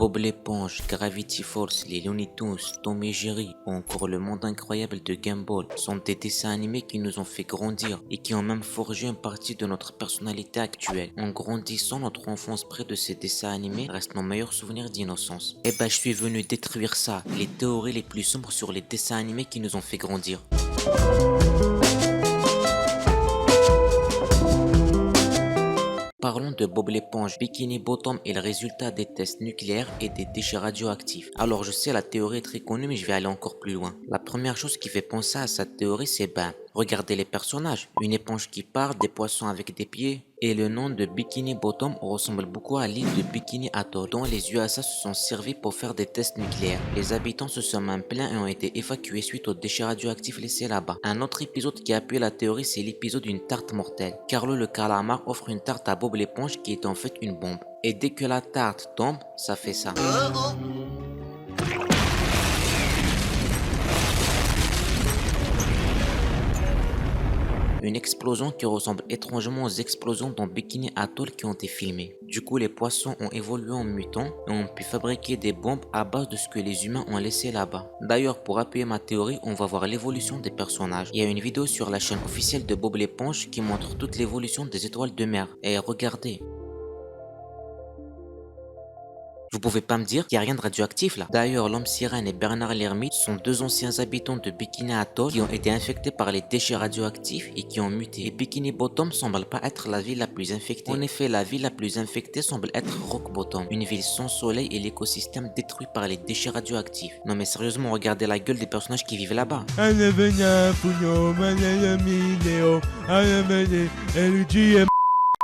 Bob l'éponge, Gravity Falls, les Looney Tunes, Tom et Jerry ou encore le monde incroyable de Gumball sont des dessins animés qui nous ont fait grandir et qui ont même forgé une partie de notre personnalité actuelle. En grandissant, notre enfance près de ces dessins animés reste nos meilleurs souvenirs d'innocence. Et ben je suis venu détruire ça, les théories les plus sombres sur les dessins animés qui nous ont fait grandir. Parlons de Bob l'éponge. Bikini Bottom est le résultat des tests nucléaires et des déchets radioactifs. Alors je sais, la théorie est très connue, mais je vais aller encore plus loin. La première chose qui fait penser à cette théorie, c'est regardez les personnages. Une éponge qui part, des poissons avec des pieds. Et le nom de Bikini Bottom ressemble beaucoup à l'île de Bikini Atoll, dont les USA se sont servis pour faire des tests nucléaires. Les habitants se sont même plaints et ont été évacués suite aux déchets radioactifs laissés là-bas. Un autre épisode qui appuie la théorie, c'est l'épisode d'une tarte mortelle. Carlo le calamar offre une tarte à Bob l'éponge qui est en fait une bombe. Et dès que la tarte tombe, ça fait ça. Une explosion qui ressemble étrangement aux explosions dans Bikini Atoll qui ont été filmées. Du coup, les poissons ont évolué en mutants et ont pu fabriquer des bombes à base de ce que les humains ont laissé là-bas. D'ailleurs, pour appuyer ma théorie, on va voir l'évolution des personnages. Il y a une vidéo sur la chaîne officielle de Bob l'éponge qui montre toute l'évolution des étoiles de mer. Et regardez. Vous pouvez pas me dire qu'il n'y a rien de radioactif là. D'ailleurs, l'homme sirène et Bernard l'ermite sont deux anciens habitants de Bikini Atoll qui ont été infectés par les déchets radioactifs et qui ont muté. Et Bikini Bottom semble pas être la ville la plus infectée. En effet, la ville la plus infectée semble être Rock Bottom, une ville sans soleil et l'écosystème détruit par les déchets radioactifs. Non mais sérieusement, regardez la gueule des personnages qui vivent là-bas.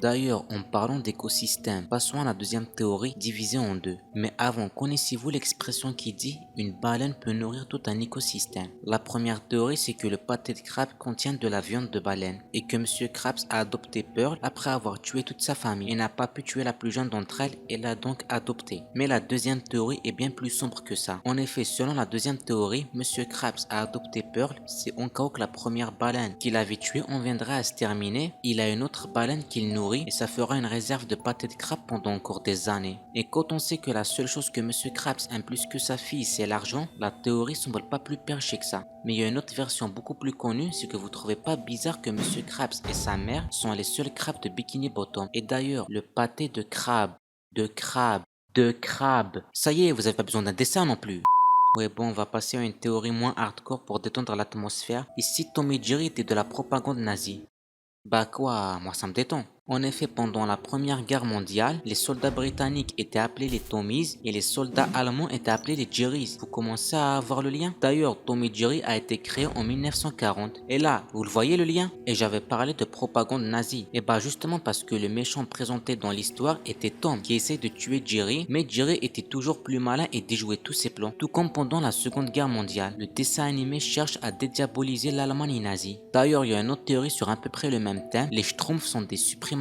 D'ailleurs, en parlant d'écosystème, passons à la deuxième théorie divisée en deux. Mais avant, connaissez-vous l'expression qui dit « une baleine peut nourrir tout un écosystème ». La première théorie, c'est que le pâté de crabe contient de la viande de baleine et que Monsieur Krabs a adopté Pearl après avoir tué toute sa famille et n'a pas pu tuer la plus jeune d'entre elles et l'a donc adoptée. Mais la deuxième théorie est bien plus sombre que ça. En effet, selon la deuxième théorie, Monsieur Krabs a adopté Pearl, c'est en cas où que la première baleine qu'il avait tuée en viendrait à se terminer, il a une autre baleine qu'il nourrit et ça fera une réserve de pâté de crabe pendant encore des années. Et quand on sait que la seule chose que Monsieur Krabs aime plus que sa fille c'est l'argent, la théorie semble pas plus perchée que ça. Mais il y a une autre version beaucoup plus connue, c'est que vous trouvez pas bizarre que Monsieur Krabs et sa mère sont les seuls crabes de Bikini Bottom. Et d'ailleurs, le pâté de crabe, ça y est, vous avez pas besoin d'un dessin non plus. Ouais bon, on va passer à une théorie moins hardcore pour détendre l'atmosphère. Ici, Tom et Jerry étaient de la propagande nazie. Bah quoi, moi ça me détend. En effet, pendant la Première Guerre mondiale, les soldats britanniques étaient appelés les Tommies et les soldats allemands étaient appelés les Jerrys. Vous commencez à voir le lien? D'ailleurs, Tom et Jerry a été créé en 1940. Et là, vous le voyez le lien? Et j'avais parlé de propagande nazie. Et bah justement parce que le méchant présenté dans l'histoire était Tom qui essaie de tuer Jerry, mais Jerry était toujours plus malin et déjouait tous ses plans. Tout comme pendant la Seconde Guerre mondiale, le dessin animé cherche à dédiaboliser l'Allemagne nazie. D'ailleurs, il y a une autre théorie sur à peu près le même thème. Les Schtroumpfs sont des suprémacistes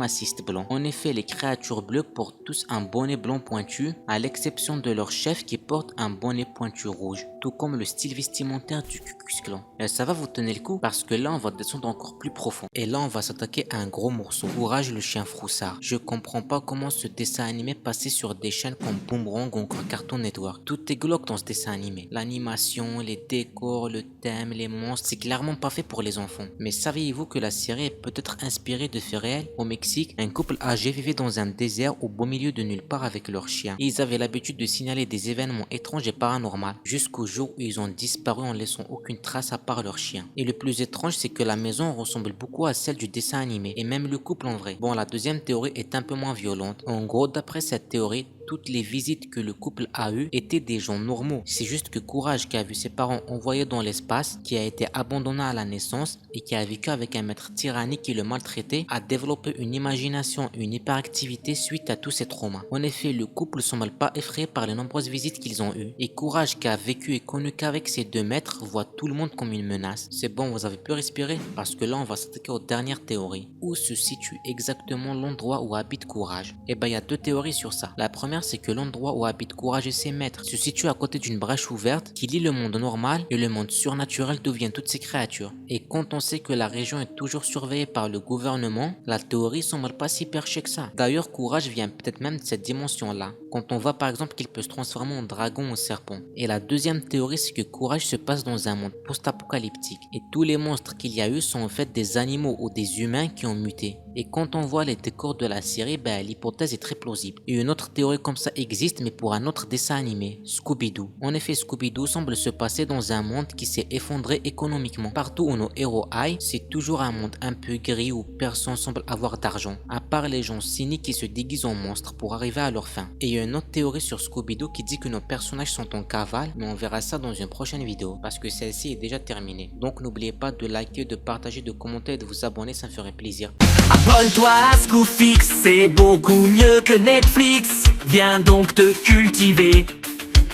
blancs. En effet, les créatures bleues portent tous un bonnet blanc pointu, à l'exception de leur chef qui porte un bonnet pointu rouge, tout comme le style vestimentaire du Ku Klux Klan. Et ça va vous tenir le coup parce que là on va descendre encore plus profond. Et là on va s'attaquer à un gros morceau. Courage le chien froussard. Je comprends pas comment ce dessin animé passait sur des chaînes comme Boomerang ou encore Cartoon Network. Tout est glauque dans ce dessin animé. L'animation, les décors, le thème, les monstres, c'est clairement pas fait pour les enfants. Mais saviez-vous que la série est peut-être inspirée de faits réels? Au Mexique, un couple âgé vivait dans un désert au beau milieu de nulle part avec leur chien. Ils avaient l'habitude de signaler des événements étranges et paranormaux jusqu'au jour où ils ont disparu en laissant aucune trace à part leur chien. Et le plus étrange, c'est que la maison ressemble beaucoup à celle du dessin animé et même le couple en vrai. Bon, la deuxième théorie est un peu moins violente. En gros, d'après cette théorie, toutes les visites que le couple a eues étaient des gens normaux. C'est juste que Courage, qui a vu ses parents envoyés dans l'espace, qui a été abandonné à la naissance et qui a vécu avec un maître tyrannique qui le maltraitait, a développé une imagination et une hyperactivité suite à tous ces traumas. En effet, le couple ne semble pas effrayé par les nombreuses visites qu'ils ont eues. Et Courage, qui a vécu et connu qu'avec ses deux maîtres, voit tout le monde comme une menace. C'est bon, vous avez pu respirer? Parce que là, on va s'attaquer aux dernières théories. Où se situe exactement l'endroit où habite Courage? Et ben, il y a deux théories sur ça. La première, c'est que l'endroit où habite Courage et ses maîtres se situe à côté d'une brèche ouverte qui lie le monde normal et le monde surnaturel d'où viennent toutes ces créatures. Et quand on sait que la région est toujours surveillée par le gouvernement, la théorie théorie semble pas si perchée que ça. D'ailleurs, Courage vient peut-être même de cette dimension-là, quand on voit par exemple qu'il peut se transformer en dragon ou en serpent. Et la deuxième théorie, c'est que Courage se passe dans un monde post-apocalyptique, et tous les monstres qu'il y a eu sont en fait des animaux ou des humains qui ont muté. Et quand on voit les décors de la série, l'hypothèse est très plausible. Et une autre théorie comme ça existe, mais pour un autre dessin animé, Scooby-Doo. En effet, Scooby-Doo semble se passer dans un monde qui s'est effondré économiquement. Partout où nos héros aillent, c'est toujours un monde un peu gris où personne semble avoir d'argent, à part les gens cyniques qui se déguisent en monstres pour arriver à leur fin. Et il y a une autre théorie sur Scooby-Doo qui dit que nos personnages sont en cavale, mais on verra ça dans une prochaine vidéo, parce que celle-ci est déjà terminée. Donc n'oubliez pas de liker, de partager, de commenter et de vous abonner, ça me ferait plaisir. Abonne-toi à Scoofix, c'est beaucoup mieux que Netflix. Viens donc te cultiver,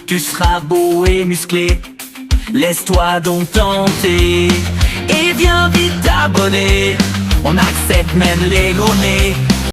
tu seras beau et musclé. Laisse-toi donc tenter, et viens vite t'abonner. On accepte même les gonner.